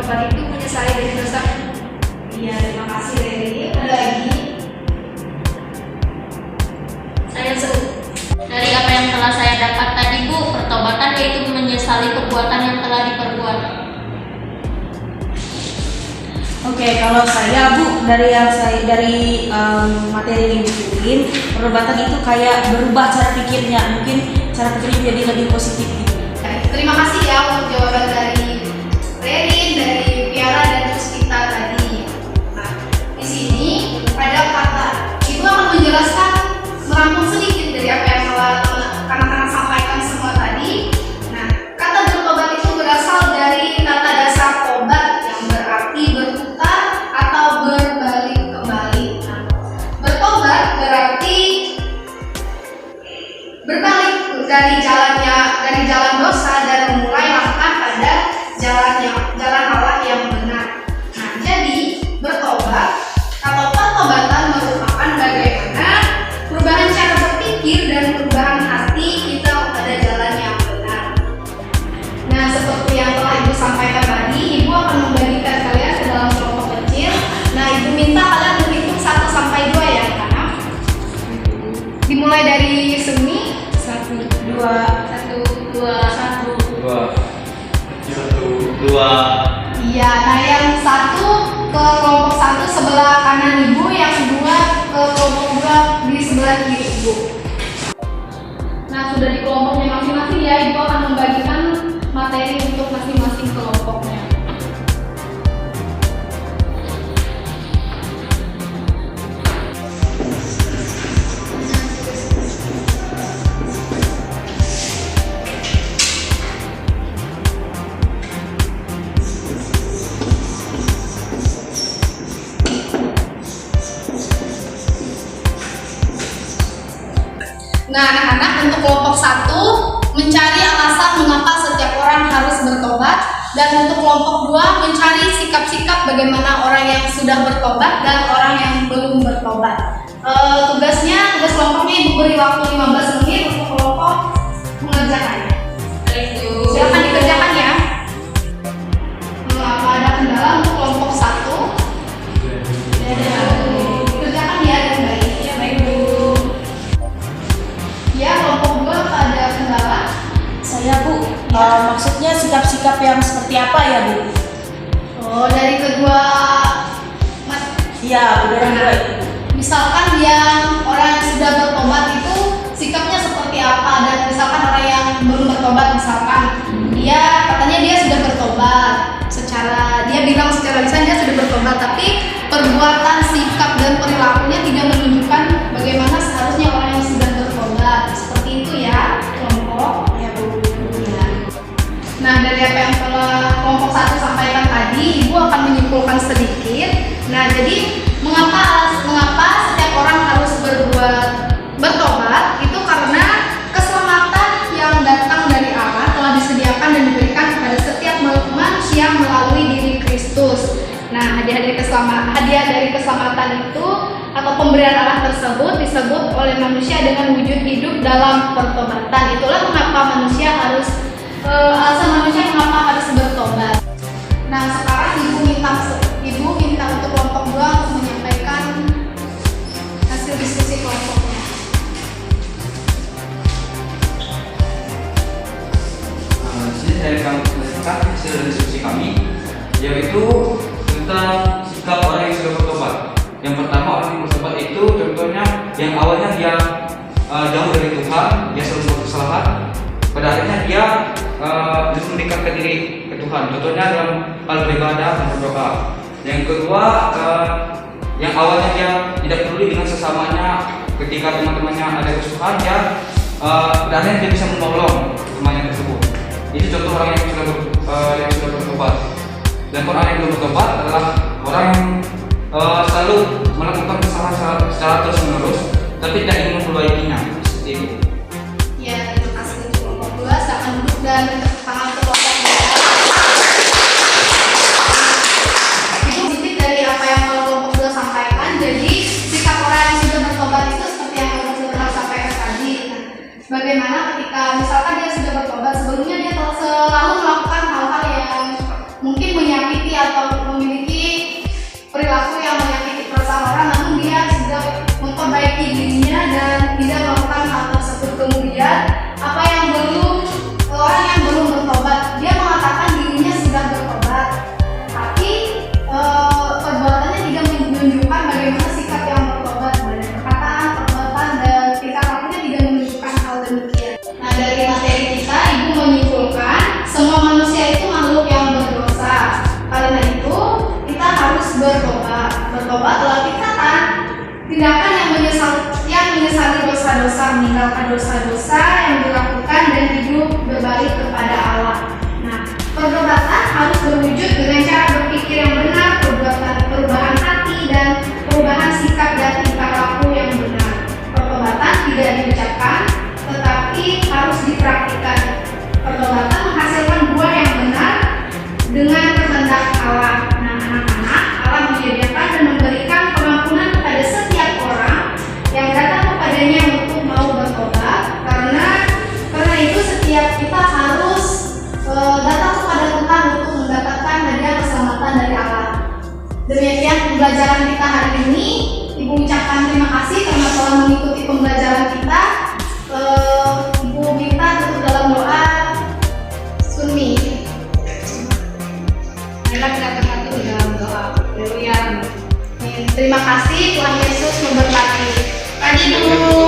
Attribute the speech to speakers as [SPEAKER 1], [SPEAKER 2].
[SPEAKER 1] bertobat itu menyesali dari dosa. Iya, terima kasih Riri. Ada lagi?
[SPEAKER 2] Saya dari apa yang telah saya dapat tadi Bu, pertobatan yaitu menyesali perbuatan yang telah diperbuat.
[SPEAKER 3] Oke, kalau saya Bu, dari materi yang dibikin, pertobatan itu kayak berubah cara pikirnya, mungkin cara pikirnya jadi lebih positif gitu.
[SPEAKER 1] Terima kasih ya untuk jawaban dari Rerin, dari Piara dan Puspita tadi. Nah, di sini ada kata. Ibu akan menjelaskan merangkum sedikit dari apa yang telah anak-anak sampaikan semua tadi. Nah, kata bertobat itu berasal dari kata dasar tobat yang berarti berputar atau berbalik kembali. Nah, bertobat berarti berbalik dari jalan dosa dan memulai langkah pada jalan Allah yang benar. Nah, jadi bertobat atau pertobatan merupakan bagaimana perubahan cara berpikir dan perubahan hati kita pada jalan yang benar. Nah, seperti yang telah Ibu sampaikan tadi, Ibu akan membagikan kalian ke dalam kelompok kecil. Nah, Ibu minta kalian berhitung 1 sampai 2 ya, anak. Dimulai dari Sumi.
[SPEAKER 3] 1, 2,
[SPEAKER 2] 1, 2,
[SPEAKER 4] 1, 2.
[SPEAKER 1] Iya, nah yang 1 ke kelompok 1 sebelah kanan Ibu, yang kedua ke kelompok 2 di sebelah kiri Ibu. Nah, sudah di kelompoknya masing-masing ya, Ibu akan membagikan materi untuk masing-masing kelompoknya. Nah, anak-anak, untuk kelompok 1 mencari alasan mengapa setiap orang harus bertobat, dan untuk kelompok 2 mencari sikap-sikap bagaimana orang yang sudah bertobat dan orang yang belum bertobat. Tugas kelompoknya Ibu beri waktu 15 menit untuk kelompok mengerjakannya. Silakan dikerjakan ya. Apa ada kendala untuk kelompok 1? Dikerjakan ya dengan baik. Ya, baik Bu. Ya, kelompok 2 ada kendala.
[SPEAKER 3] saya Bu, maksudnya sikap-sikap yang seperti apa ya Bu?
[SPEAKER 1] Oh, dari kedua Mas.
[SPEAKER 3] Iya, udah dua itu.
[SPEAKER 1] Misalkan yang orang yang sudah bertobat itu sikapnya seperti apa, dan misalkan orang yang belum bertobat, misalkan dia katanya dia sudah bertobat, dia bilang secara lisan dia sudah bertobat, tapi perbuatan, sikap dan perilakunya tidak menunjukkan bagaimana seharusnya orang yang sudah bertobat. Seperti itu ya kelompok ya Bu. Ya. Nah, dari apa yang telah kelompok 1 sampaikan tadi, Ibu akan menyimpulkan sedikit. Nah, jadi mengapa setiap orang harus bertobat itu karena keselamatan yang datang dari Allah telah disediakan dan diberikan kepada setiap manusia melalui diri Kristus. Nah, hadiah dari keselamatan itu atau pemberian Allah tersebut disebut oleh manusia dengan wujud hidup dalam pertobatan. Itulah mengapa alasan manusia mengapa harus bertobat. Nah, sekarang Ibu minta untuk kelompok 2 untuk menyampaikan hasil diskusi kelompoknya.
[SPEAKER 4] Di sini saya akan menjelaskan hasil diskusi kami, yaitu tentang sikap orang yang sudah bertobat. Yang pertama, orang yang bertobat itu contohnya yang awalnya dia jauh dari Tuhan, dia selalu berbuat kesalahan. Pada akhirnya dia justru mendekatkan diri ke Tuhan. Contohnya dalam hal beribadah dan berdoa. Yang kedua, yang awalnya dia tidak peduli dengan sesamanya, ketika teman-temannya ada kesusahan, dia pada akhirnya dia bisa menolong temannya tersebut. Itu contoh orang yang sudah bertobat. Dan orang yang belum bertobat adalah orang yang selalu melakukan kesalahan secara terus-menerus, tapi tidak ingin memperbaikinya. Seperti itu.
[SPEAKER 1] Ya, terima kasih untuk kelompok 2. Silakan duduk dan tepuk tangan untuk kelompok 2. Itu sedikit dari apa yang kelompok 2 sampaikan. Jadi sikap orang yang sudah bertobat itu seperti yang kelompok 2 sampaikan tadi. Bagaimana ketika misalkan dia sudah bertobat, sebelumnya dia selalu melakukan hal-hal yang mungkin menyakiti harus berwujud dengan cara berpikir yang benar, perubahan hati, dan perubahan sikap dan tingkah laku yang benar. Pertobatan tidak diucapkan, tetapi harus dipraktikkan. Pertobatan menghasilkan buah yang benar dengan kehendak Allah. Nah, anak-anak, Allah menyediakan dan memberikan pengampunan kepada setiap orang yang datang kepadanya untuk mau bertobat. Karena itu setiap kita harus datang kepada Tuhan untuk mendapatkan hadiah keselamatan dari Allah. Demikian pembelajaran kita hari ini. Ibu ucapkan terima kasih karena telah mengikuti pembelajaran kita. Ibu minta tutup dalam doa. Sunmi. Marilah kita bersatu dalam doa. Haleluya. Terima kasih, Tuhan Yesus memberkati. Tadi dulu.